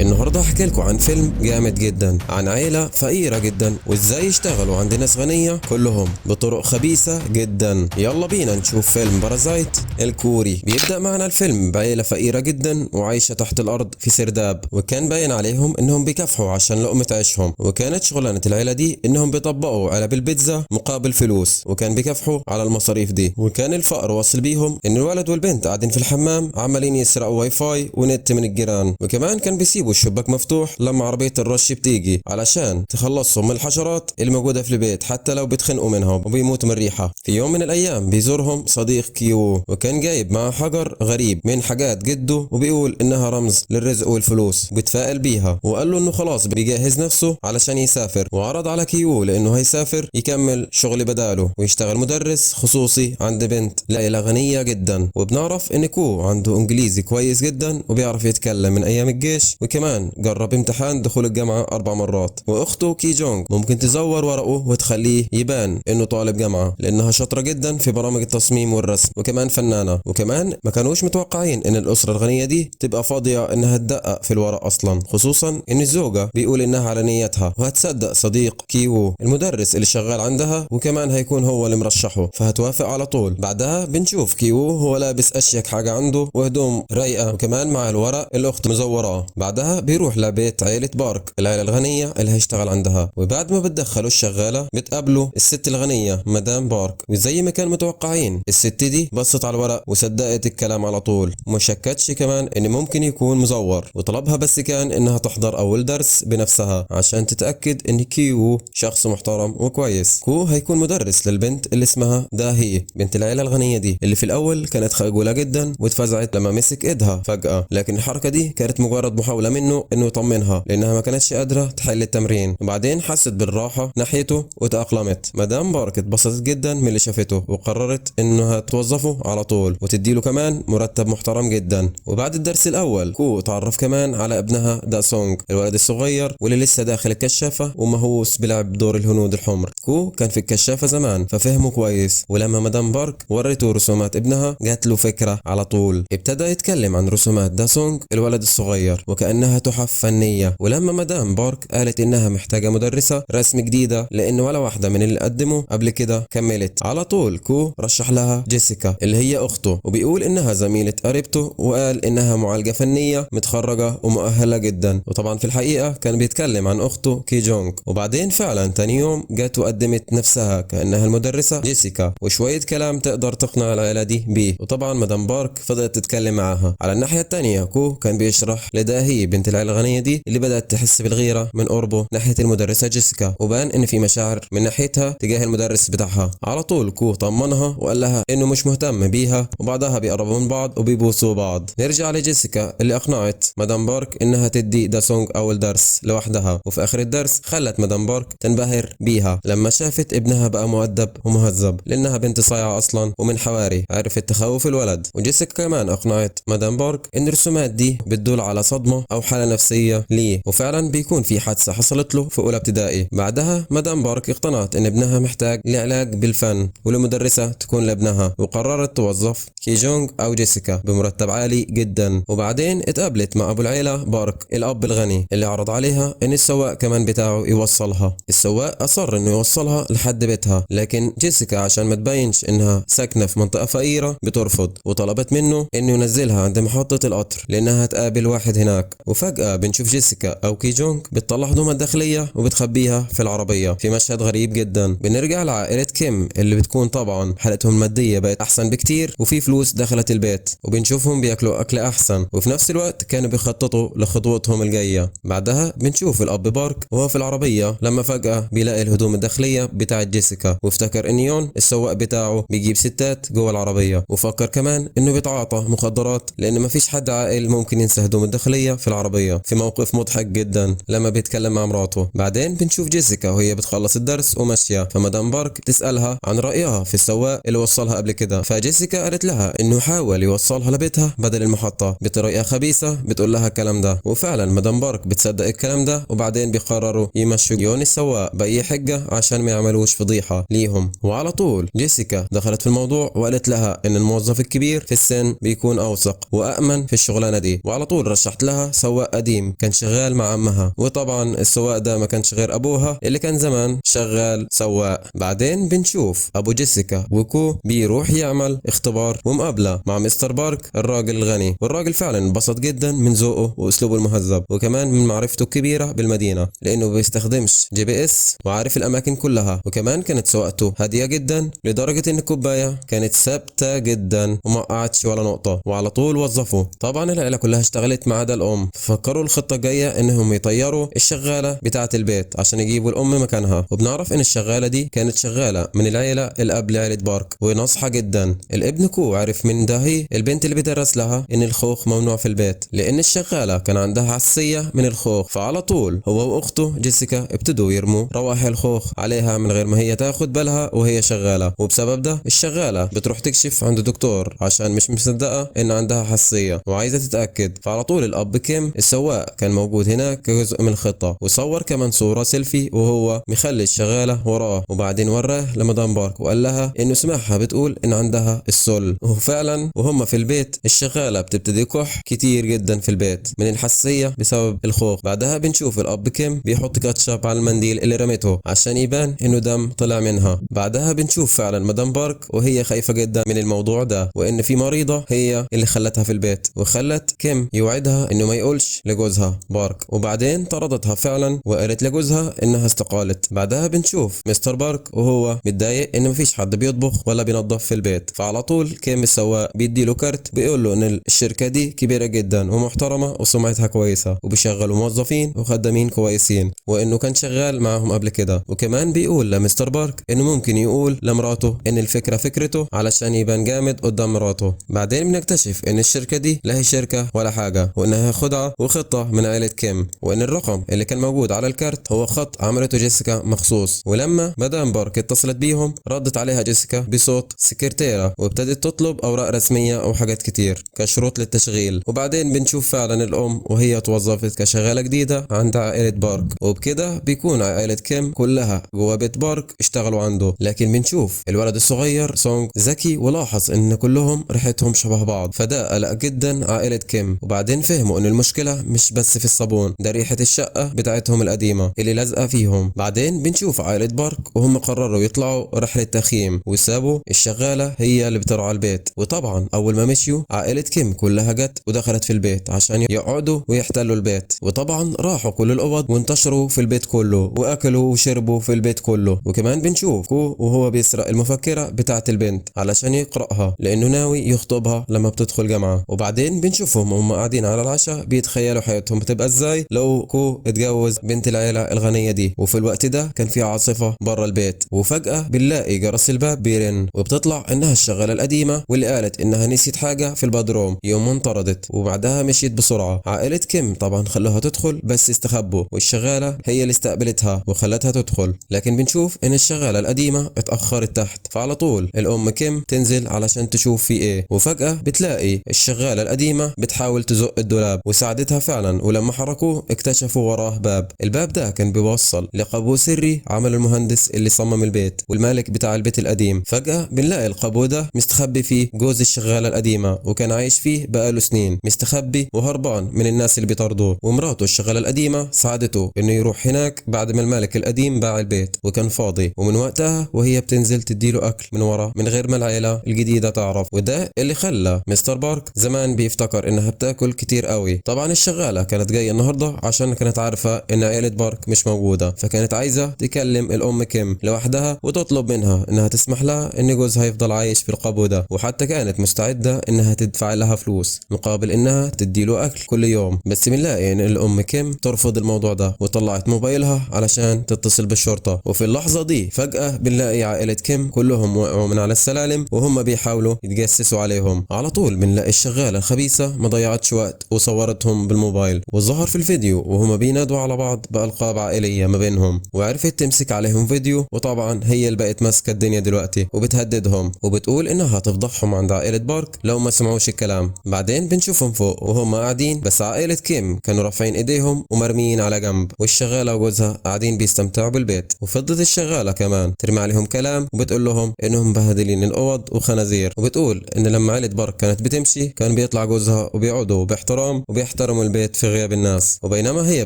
النهارده هحكي لكم عن فيلم جامد جدا عن عيلة فقيرة جدا وازاي يشتغلوا عند ناس غنية كلهم بطرق خبيثة جدا. يلا بينا نشوف فيلم بارازايت الكوري. بيبدأ معنا الفيلم بعيلة فقيرة جدا وعايشة تحت الأرض في سرداب، وكان باين عليهم انهم بيكافحوا عشان لقمة عيشهم، وكانت شغلانة العيلة دي انهم بيطبقوا علب البيتزا مقابل فلوس، وكان بيكافحوا على المصاريف دي. وكان الفقر واصل بيهم ان الولد والبنت قاعدين في الحمام عمالين يسرقوا واي فاي ونت من الجيران، وكمان كان بيسيبوا الشباك مفتوح لما عربية الرش بتيجي علشان تخلصهم من الحشرات اللي موجودة في البيت حتى لو بيتخنقوا منهم وبيموتوا من الريحة. في يوم من الأيام بيزورهم صديق كيو، وكان جايب معه حجر غريب من حاجات جده وبيقول إنها رمز للرزق والفلوس، بيتفائل بيها وقال له إنه خلاص بيجهز نفسه علشان يسافر، وعرض على كيو لأنه هيسافر يكمل شغل بداله ويشتغل مدرس خصوصي عند بنت لعيلة غنية جدا. وبنعرف إن كيو عنده إنجليزي كويس جدا وبيعرف يتكلم من أيام الجيش، وكمان جرب امتحان دخول الجامعة 4 مرات. واخته كي جونج ممكن تزور ورقه وتخليه يبان انه طالب جامعة لانها شاطرة جدا في برامج التصميم والرسم، وكمان فنانة. وكمان ما كانوش متوقعين ان الاسرة الغنية دي تبقى فاضية انها تدقق في الورق اصلا، خصوصا ان الزوجة بيقول انها على نيتها وهتصدق صديق كيو المدرس اللي شغال عندها، وكمان هيكون هو اللي مرشحه فهتوافق على طول. بعدها بنشوف كيو هو لابس اشيك حاجة عنده وهدوم رايقة، وكمان مع الورق الاخت مزوراه. بعدها بيروح لبيت عيلة بارك العيلة الغنية اللي هيشتغل عندها، وبعد ما بتدخلوا الشغالة بتقابلوا الست الغنية مدام بارك، وزي ما كان متوقعين الست دي بصت على الورق وصدقت الكلام على طول، وما شكتش كمان ان ممكن يكون مزور، وطلبها بس كان انها تحضر اول درس بنفسها عشان تتأكد ان كيو شخص محترم وكويس. كيو هيكون مدرس للبنت اللي اسمها داهي بنت العيلة الغنية دي، اللي في الاول كانت خجولة جدا واتفزعت لما مسك ايدها فجأة، لكن الحركة دي كانت مجرد محاولة منه انه يطمنها لانها ما كانتش قادرة تحل التمرين. وبعدين حست بالراحة ناحيته وتأقلمت. مدام بارك اتبسطت جدا من اللي شافته وقررت انها توظفه على طول وتديله كمان مرتب محترم جدا. وبعد الدرس الاول كو تعرف كمان على ابنها دا سونج الولد الصغير واللي لسه داخل الكشافة ومهووس بلعب دور الهنود الحمر. كو كان في الكشافة زمان ففهمه كويس، ولما مدام بارك ورته رسومات ابنها جات له فكرة على طول. ابتدى يتكلم عن رسومات دا سونج الولد الصغير وكأنها تحف فنية. ولما مدام بارك قالت انها محتاجة مدرسة رسم جديدة لان ولا واحدة من اللي قدموا قبل كده كملت، على طول كو رشح لها جيسيكا اللي هي اخته، وبيقول انها زميلة قريبته، وقال انها معالجة فنية متخرجة ومؤهلة جدا. وطبعا في الحقيقة كان بيتكلم عن اخته كي جونج. وبعدين فعلا تاني يوم جات وقدمت نفسها كأنها المدرسة جيسيكا، وشوية كلام تقدر تقنع العيلة دي بيه. وطبعا مدام بارك فضلت تتكلم معاها. على الناحية التانية كو كان بيشرح لداهي بنت العيلة الغنية دي اللي بدأت تحس بالغيرة من قربه ناحية المدرسة جيسيكا، وبان ان في مشاعر من ناحيتها تجاه المدرس بتاعها. على طول كو طمنها وقال لها انه مش مهتم بيها، وبعدها بيقربوا من بعض وبيبوسوا بعض. نرجع لجيسيكا اللي اقنعت مدام بارك انها تدي دا سونج اول درس لوحدها، وفي اخر الدرس خلت مدام بارك تنبهر بيها لما شافت ابنها بقى مؤدب ومهذب لانها بنت صايعة اصلا ومن حواري عرفت تخوف الولد. وجيسيكا كمان اقنعت مدام بارك ان الرسومات دي بتدل على صدمة او حالة نفسية ليه، وفعلا بيكون في حادثة حصلت له في اولى ابتدائي. بعدها مدام بارك اقتنعت ان ابنها محتاج لعلاج بالفن ولمدرسة تكون لابنها، وقررت توظف كي جونج او جيسيكا بمرتب عالي جدا. وبعدين اتقابلت مع ابو العيلة بارك الاب الغني اللي عرض عليها ان السواق كمان بتاعه يوصلها. السواق اصر انه يوصلها لحد بيتها، لكن جيسيكا عشان ما تبينش انها ساكنة في منطقة فقيرة بترفض، وطلبت منه انه ينزلها عند محطة القطر لانها هتقابل واحد هناك. وفجأة بنشوف جيسيكا او كي جونج بتطلع هدومها الداخلية وبتخبيها في العربية في مشهد غريب جدا. بنرجع لعائلة كيم اللي بتكون طبعا حالتهم المادية بقت احسن بكتير وفي فلوس دخلت البيت، وبنشوفهم بياكلوا اكل احسن، وفي نفس الوقت كانوا بيخططوا لخطوتهم الجاية. بعدها بنشوف الاب بارك وهو في العربية لما فجأة بيلاقي الهدوم الداخلية بتاعت جيسيكا، وافتكر ان يون السواق بتاعه بيجيب ستات جوه العربية، وفكر كمان انه بيتعاطى مخدرات لان مفيش حد عاقل ممكن ينسى هدوم الداخلية في العربية. في موقف مضحك جدا لما بيتكلم مع مراته. بعدين بنشوف جيسيكا وهي بتخلص الدرس وماشية، فمدام بارك تسألها عن رأيها في السواق اللي وصلها قبل كده، فجيسيكا قالت لها انه حاول يوصلها لبيتها بدل المحطة بطريقة خبيثة بتقول لها الكلام ده. وفعلا مدام بارك بتصدق الكلام ده، وبعدين بيقرروا يمشوا يون السواق بأي حجة عشان ما يعملوش فضيحة ليهم. وعلى طول جيسيكا دخلت في الموضوع وقالت لها ان الموظف الكبير في السن بيكون اوثق وأأمن في الشغلانة دي، وعلى طول رشحت لها سواق سواق قديم كان شغال مع عمها، وطبعا السواق ده ما كانش غير ابوها اللي كان زمان شغال سواق. بعدين بنشوف ابو جيسيكا وكو بيروح يعمل اختبار ومقابله مع مستر بارك الراجل الغني، والراجل فعلا انبسط جدا من ذوقه واسلوبه المهذب، وكمان من معرفته الكبيره بالمدينه لانه بيستخدمش GPS وعارف الاماكن كلها. وكمان كانت سواقته هاديه جدا لدرجه ان الكوبايه كانت ثابته جدا وما وقعتش ولا نقطه، وعلى طول وظفه. طبعا العيله كلها اشتغلت ما عدا الام، ففكروا الخطه الجايه انهم يطيروا الشغاله بتاعه البيت عشان يجيبوا الام مكانها. وبنعرف ان الشغاله دي كانت شغاله من العيله اللي قبل عيله بارك وناصحه جدا. الابن كو عرف من داهي البنت اللي بيدرس لها ان الخوخ ممنوع في البيت لان الشغاله كان عندها حساسيه من الخوخ، فعلى طول هو واخته جيسيكا ابتدوا يرموا روائح الخوخ عليها من غير ما هي تاخد بالها وهي شغاله. وبسبب ده الشغاله بتروح تكشف عند دكتور عشان مش مصدقه ان عندها حساسيه وعايزه تتاكد. فعلى طول الاب كيم السواق كان موجود هناك كجزء من الخطه، وصور كمان صوره سيلفي وهو مخلي الشغاله وراه، وبعدين وراه لمدام بارك وقال لها انه سمعها بتقول ان عندها السل. وفعلا وهم في البيت الشغاله بتبتدي كح كتير جدا في البيت من الحساسيه بسبب الخوخ. بعدها بنشوف الاب كيم بيحط كاتشب على المنديل اللي رمته عشان يبان انه دم طلع منها. بعدها بنشوف فعلا مدام بارك وهي خايفه جدا من الموضوع ده، وان في مريضه هي اللي خلتها في البيت، وخلت كيم يوعدها انه ما يقولش لجوزها بارك. وبعدين طردتها فعلا وقالت لجوزها انها استقالت. بعدها بنشوف مستر بارك وهو متضايق ان مفيش حد بيطبخ ولا بينظف في البيت، فعلى طول كيم السواق بيدي له كارت بيقول له ان الشركه دي كبيره جدا ومحترمه وسمعتها كويسه وبيشغلوا موظفين وخدامين كويسين، وانه كان شغال معهم قبل كده. وكمان بيقول لمستر بارك انه ممكن يقول لمراته ان الفكره فكرته علشان يبان جامد قدام مراته. بعدين بنكتشف ان الشركه دي لا هي شركه ولا حاجه، وانها خدعه وخطه من عائله كيم، وان الرقم اللي كان موجود على الكارت هو خط عملته جيسيكا مخصوص. ولما مدام بارك اتصلت بيهم ردت عليها جيسيكا بصوت سكرتيره وابتدت تطلب اوراق رسميه وحاجات كتير كشروط للتشغيل. وبعدين بنشوف فعلا الام وهي توظفت كشغاله جديده عند عائله بارك، وبكده بيكون عائله كيم كلها جوا بيت بارك اشتغلوا عنده. لكن بنشوف الولد الصغير سونغ ذكي ولاحظ ان كلهم ريحتهم شبه بعض، فده قلق جدا عائله كيم. وبعدين فهموا ان المشكله مش بس في الصابون، ده ريحه الشقه بتاعتهم القديمه اللي لازقه فيهم. بعدين بنشوف عائله بارك وهم قرروا يطلعوا رحله تخييم وسابوا الشغاله هي اللي بترعى البيت. وطبعا اول ما مشيوا عائله كيم كلها جت ودخلت في البيت عشان يقعدوا ويحتلوا البيت، وطبعا راحوا كل الاوض وانتشروا في البيت كله واكلوا وشربوا في البيت كله. وكمان بنشوف كو وهو بيسرق المفكره بتاعه البنت علشان يقراها لانه ناوي يخطبها لما بتدخل جامعه. وبعدين بنشوفهم وهم قاعدين على العشاء بيتخيلوا حياتهم بتبقى ازاي لو كو اتجوز بنت العيله الغنيه دي. وفي الوقت ده كان في عاصفه بره البيت، وفجاه بنلاقي جرس الباب بيرن، وبتطلع انها الشغاله القديمه واللي قالت انها نسيت حاجه في البدروم يوم انطردت، وبعدها مشيت بسرعه. عائله كيم طبعا خلوها تدخل بس استخبوا، والشغاله هي اللي استقبلتها وخلتها تدخل. لكن بنشوف ان الشغاله القديمه اتاخرت تحت، فعلى طول الام كيم تنزل علشان تشوف في ايه، وفجاه بتلاقي الشغاله القديمه بتحاول تزق الدولاب وساعدتها فعلا. ولما حركوه اكتشفوا وراه باب، الباب ده كان بيوصل لقبو سري عمل المهندس اللي صمم البيت والمالك بتاع البيت القديم. فجاه بنلاقي القبو ده مستخبي فيه جوز الشغاله القديمه، وكان عايش فيه بقاله سنين مستخبي وهربان من الناس اللي بيطاردوه. ومراته الشغاله القديمه ساعدته انه يروح هناك بعد ما المالك القديم باع البيت وكان فاضي، ومن وقتها وهي بتنزل تديله اكل من ورا من غير ما العيله الجديده تعرف. وده اللي خلى مستر بارك زمان بيفتكر انها بتاكل كتير قوي. طبعا الشغاله كانت جايه النهارده عشان كانت عارفه ان عيله بارك مش موجوده، فكانت عايزه تكلم الام كيم لوحدها وتطلب منها انها تسمح لها ان جوزها يفضل عايش في القبو ده، وحتى كانت مستعده انها تدفع لها فلوس مقابل انها تديله اكل كل يوم. بس بنلاقي ان الام كيم ترفض الموضوع ده وطلعت موبايلها علشان تتصل بالشرطه. وفي اللحظه دي فجاه بنلاقي عائله كيم كلهم وقعوا من على السلالم وهم بيحاولوا يتجسسوا عليهم. على طول بنلاقي الشغاله الخبيثه ما ضيعتش وقت وصورتهم بالموبايل، وظهر في الفيديو وهم بينادوا على بعض بألقاب عائليه ما بينهم، وعرفت تمسك عليهم فيديو. وطبعا هي اللي بقت ماسكه الدنيا دلوقتي وبتهددهم وبتقول انها تفضحهم عند عائله بارك لو ما سمعوش الكلام. بعدين بنشوفهم فوق وهم قاعدين، بس عائله كيم كانوا رافعين ايديهم ومرميين على جنب، والشغاله وجوزها قاعدين بيستمتعوا بالبيت. وفضلت الشغاله كمان ترمي عليهم كلام وبتقول لهم انهم مبهدلين الاوض وخنازير، وبتقول ان لما عائله بارك كانت بتمشي كان بيطلع جوزها وبيقعدوا باحترام يحترموا البيت في غياب الناس. وبينما هي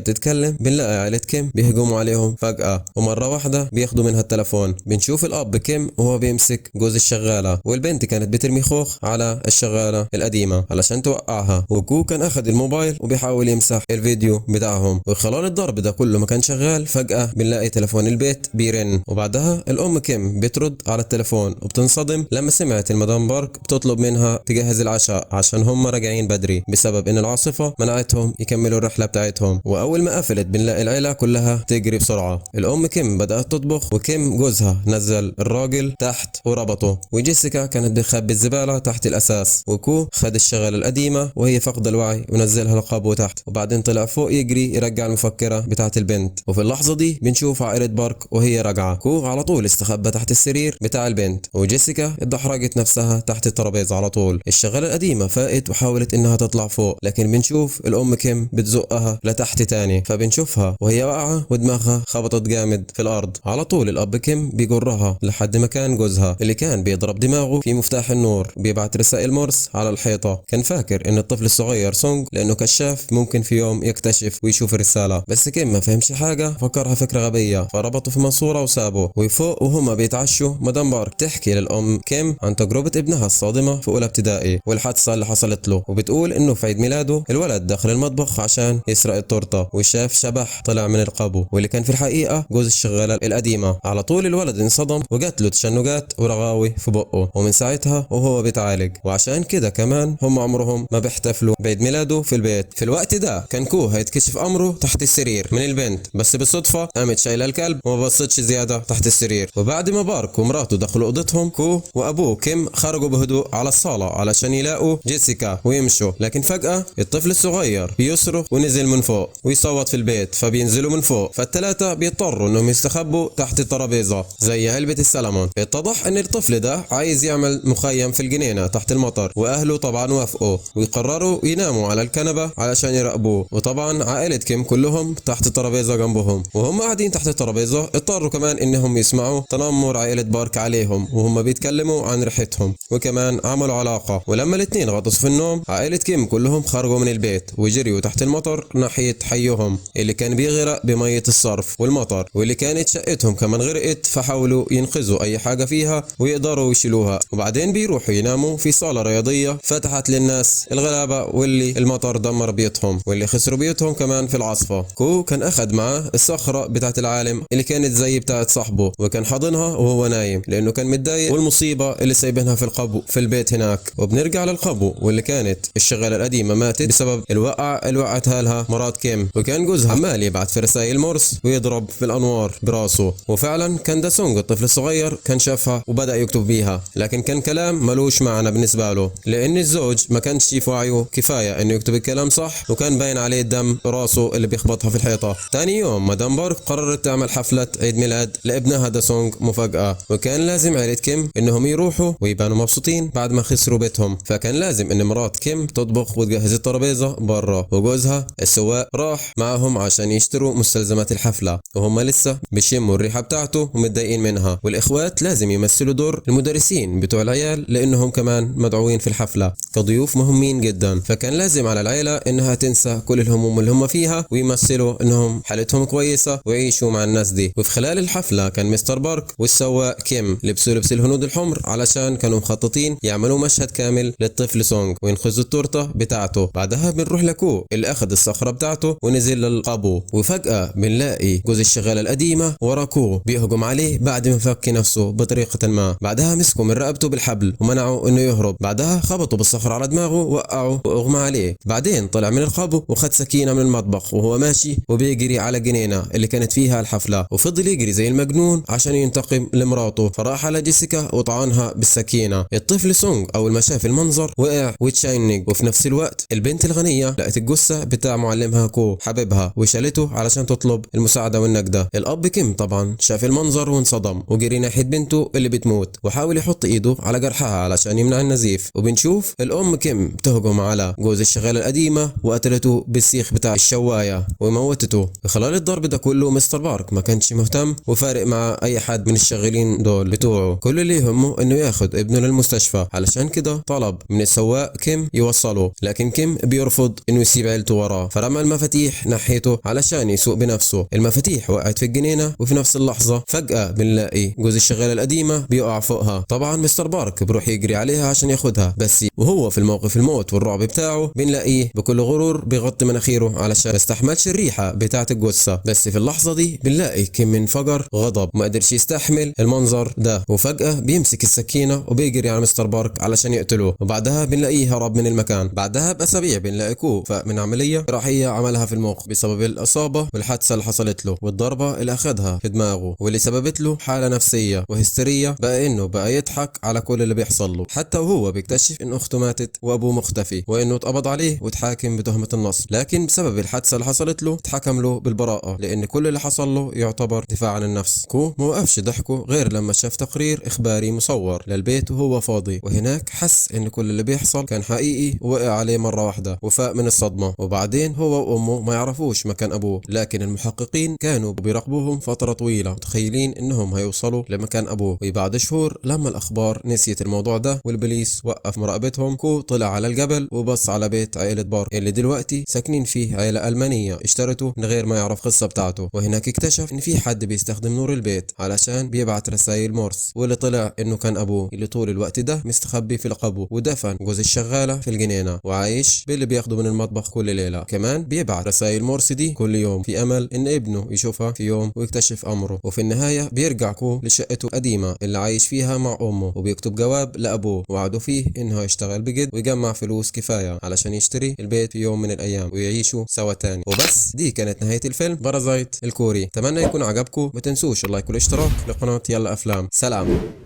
بتتكلم بنلاقي عائلة كيم بيهجموا عليهم فجأة، ومرة واحدة بياخدوا منها التلفون. بنشوف الأب كيم وهو بيمسك جوز الشغالة، والبنت كانت بترمي خوخ على الشغالة القديمة علشان توقعها، وكو كان أخد الموبايل وبيحاول يمسح الفيديو بتاعهم. وخلال الضرب ده كله ما كان شغال، فجأة بنلاقي تلفون البيت بيرن، وبعدها الأم كيم بترد على التلفون وبتنصدم لما سمعت المدام بارك بتطلب منها تجهز العشاء عشان هم راجعين بدري بسبب ان العاصفة منعتهم يكملوا الرحلة بتاعتهم. واول ما قفلت بنلاقي العيلة كلها تجري بسرعة. الأم كيم بدأت تطبخ، وكيم جوزها نزل الراجل تحت وربطه، وجيسيكا كانت بتخبي الزبالة تحت الأساس، وكو خد الشغلة القديمة وهي فقد الوعي ونزلها القابو تحت، وبعدين طلع فوق يجري يرجع المفكرة بتاعت البنت. وفي اللحظة دي بنشوف عائلة بارك وهي راجعة. كو على طول استخبى تحت السرير بتاع البنت، وجيسيكا اتدحرجت نفسها تحت الترابيزة على طول. الشغالة القديمة فاقت وحاولت انها تطلع فوق، لكن بنشوف الأم كيم بتزقها لتحت تاني، فبنشوفها وهي واقعة ودماغها خبطت جامد في الأرض. على طول الأب كيم بيجرها لحد مكان جوزها اللي كان بيضرب دماغه في مفتاح النور، بيبعت رسائل مورس على الحيطة. كان فاكر ان الطفل الصغير سونج لانه كشاف ممكن في يوم يكتشف ويشوف الرسالة، بس كيم ما فهمش حاجة، فكرها فكرة غبية، فربطه في منصورة وسابه. ويفوق وهما بيتعشوا مدام بارك تحكي للأم كيم عن تجربة ابنها الصادمة في أولى ابتدائي والحادثة اللي حصلت له، وبتقول انه في عيد ميلاده الولد دخل المطبخ عشان يسرق التورتة وشاف شبح طلع من القابو، واللي كان في الحقيقة جوز الشغالة القديمة. على طول الولد انصدم وجات له تشنجات ورغاوي في بقه، ومن ساعتها وهو بيتعالج. وعشان كده كمان هم عمرهم ما بيحتفلوا بعيد ميلاده في البيت. في الوقت ده كان كو هيتكشف امره تحت السرير من البنت، بس بالصدفة قامت شايله الكلب وما بصتش زيادة تحت السرير. وبعد ما بارك ومراته دخلوا اوضتهم، كو وابوه كيم خرجوا بهدوء على الصالة علشان يلاقوا جيسيكا ويمشوا، لكن فجأة الطفل الصغير بيصرخ ونزل من فوق ويصوت في البيت، فبينزلوا من فوق، فالثلاثة بيضطروا انهم يستخبوا تحت الترابيزة زي علبة السلمون. اتضح ان الطفل ده عايز يعمل مخيم في الجنينة تحت المطر، واهله طبعا وافقوا ويقرروا يناموا على الكنبة علشان يراقبوه. وطبعا عائلة كيم كلهم تحت الترابيزة جنبهم، وهم قاعدين تحت الترابيزة اضطروا كمان انهم يسمعوا تنمر عائلة بارك عليهم وهم بيتكلموا عن ريحتهم، وكمان عملوا علاقة. ولما الاتنين غطسوا في النوم، عائلة كيم كلهم خرجوا من البيت وجريوا تحت المطر ناحية حيهم اللي كان بيغرق بمية الصرف والمطر، واللي كانت شقتهم كمان غرقت، فحاولوا ينقذوا اي حاجة فيها ويقدروا يشيلوها. وبعدين بيروحوا يناموا في صالة رياضية فتحت للناس الغلابة واللي المطر دمر بيوتهم واللي خسروا بيوتهم كمان في العاصفة. كو كان اخد معاه الصخرة بتاعت العالم اللي كانت زي بتاعت صاحبه، وكان حاضنها وهو نايم لانه كان متضايق والمصيبة اللي سايبينها في القبو في البيت هناك. وبنرجع للقبو واللي كانت الشغالة القديمة ماتت بسبب الوقعة اللي وقعتها لها مرات كيم، وكان جوزها عمال يبعت في رسائل مورس ويضرب في الانوار براسه. وفعلا كان ده سونج الطفل الصغير كان شافها وبدأ يكتب بيها، لكن كان كلام ملوش معنى بالنسبة له لان الزوج ما كانش في وعيه كفاية انه يكتب الكلام صح، وكان باين عليه الدم راسه اللي بيخبطها في الحيطة. تاني يوم مدام بارك قررت تعمل حفلة عيد ميلاد لابنها دا سونج مفاجأة، وكان لازم عيلة كيم انهم يروحوا ويبانوا مبسوطين بعد ما خسروا بيتهم، فكان لازم ان مرات كيم تطبخ وتجهز الترابيزة برا، وجوزها السواق راح معهم عشان يشتروا مستلزمات الحفلة، وهم لسه بيشموا الريحة بتاعته ومتضايقين منها. والاخوات لازم يمثلوا دور المدرسين بتوع العيال لانهم كمان مدعوين في الحفلة كضيوف مهمين جدا، فكان لازم على العيلة انها تنسى كل الهموم اللي هم فيها ويمثلوا انهم حالتهم كويسة ويعيشوا مع الناس دي. وفي خلال الحفلة كان مستر بارك والسواق كيم لبسوا لبس الهنود الحمر علشان كانوا مخططين يعملوا مشهد كامل للطفل سونج وينخذوا التورتة بتاعته. بعدها بنروح لكو اللي اخذ الصخرة بتاعته ونزل للقابو، وفجأة بنلاقي جوز الشغالة القديمة ورا كو بيهجم عليه بعد ما فك نفسه بطريقة ما. بعدها مسكوا من رقبته بالحبل ومنعوا انه يهرب، بعدها خبطوا بالصخرة على دماغه وقعوا واغمى عليه. بعدين طلع من القابو وخد سكينة من المطبخ وهو ماشي وبيجري على الجنينة اللي كانت فيها الحفلة، وفضل يجري زي المجنون عشان ينتقم لمراته، فراح على جيسيكا وطعنها بالسكينة. الطفل سونج اول ما شاف المنظر وقع وتشنج، وفي نفس الوقت البنت الغنية لقت الجثة بتاع معلمها كو حبيبها وشالته علشان تطلب المساعدة والنجدة. الاب كيم طبعا شاف المنظر وانصدم وجري ناحية بنته اللي بتموت وحاول يحط ايده على جرحها علشان يمنع النزيف. وبنشوف الام كيم بتهجم على جوز الشغالة القديمة وقتلته بالسيخ بتاع الشواية وموتته. خلال الضرب ده كله مستر بارك ما كانش مهتم وفارق مع اي حد من الشغالين دول بتوعه، كل اللي يهمه انه ياخد ابنه للمستشفى، علشان كده طلب من السواق كيم يوصله، لكن كيم بيرفض بيرفض انه يسيب عيلته وراه، فرمى المفاتيح ناحيته علشان يسوق بنفسه. المفاتيح وقعت في الجنينة، وفي نفس اللحظة فجأة بنلاقي جوز الشغالة القديمة بيقع فوقها. طبعا مستر بارك بروح يجري عليها عشان ياخدها، بس وهو في الموقف الموت والرعب بتاعه بنلاقيه بكل غرور بيغطي مناخيره علشان ما يستحملش الريحة بتاعة الجثة. بس في اللحظة دي بنلاقي كم انفجر غضب، ما قدرش يستحمل المنظر ده، وفجأة بيمسك السكينة وبيجري على مستر بارك علشان يقتله. وبعدها بنلاقيه هرب من المكان. بعدها بأسابيع بنلاقي كو فاق من عملية جراحية عملها في المخ بسبب الإصابة والحادثة اللي حصلت له والضربة اللي أخدها في دماغه، واللي سببت له حالة نفسية وهستيرية. بقى إنه بقى يضحك على كل اللي بيحصل له، حتى وهو بيكتشف إن أخته ماتت وأبوه مختفي، وإنه اتقبض عليه واتحاكم بتهمة النصب. لكن بسبب الحادثة اللي حصلت له اتحكم له بالبراءة، لأن كل اللي حصل له يعتبر دفاع عن النفس. كو موقفش ضحكه غير لما شاف تقرير إخباري مصور للبيت وهو فاضي، وهناك حس إن كل اللي بيحصل كان حقيقي ووقع عليه مرة واحدة وفاق من الصدمة. وبعدين هو وأمه ما يعرفوش مكان أبوه، لكن المحققين كانوا بيراقبوهم فترة طويلة متخيلين إنهم هيوصلوا لمكان أبوه. وبعد شهور لما الأخبار نسيت الموضوع ده والبوليس وقف مراقبتهم، كو طلع على الجبل وبص على بيت عائلة بارك اللي دلوقتي ساكنين فيه عائلة ألمانية اشترته من غير ما يعرف قصة بتاعته. وهناك اكتشف إن في حد بيستخدم نور البيت علشان بيبعت رسائل مورس، واللي طلع إنه كان أبوه اللي طول الوقت ده مستخبي في لقبه، ودفن جوز الشغالة في الجنينة وعايش باللي بياخده من المطبخ كل ليلة. كمان بيبعت رسائل مورس دي كل يوم في أمل إن ابنه يشوفها في يوم ويكتشف أمره. وفي النهاية بيرجع كو لشقته القديمة اللي عايش فيها مع أمه، وبيكتب جواب لأبوه وعده فيه إنه يشتغل بجد ويجمع فلوس كفاية علشان يشتري البيت في يوم من الأيام ويعيشوا سوا تاني. وبس دي كانت نهاية الفيلم بارازايت الكوري. اتمنى يكون عجبكم، ما تنسوش اللايك والاشتراك لقناة يلا أفلام. سلام.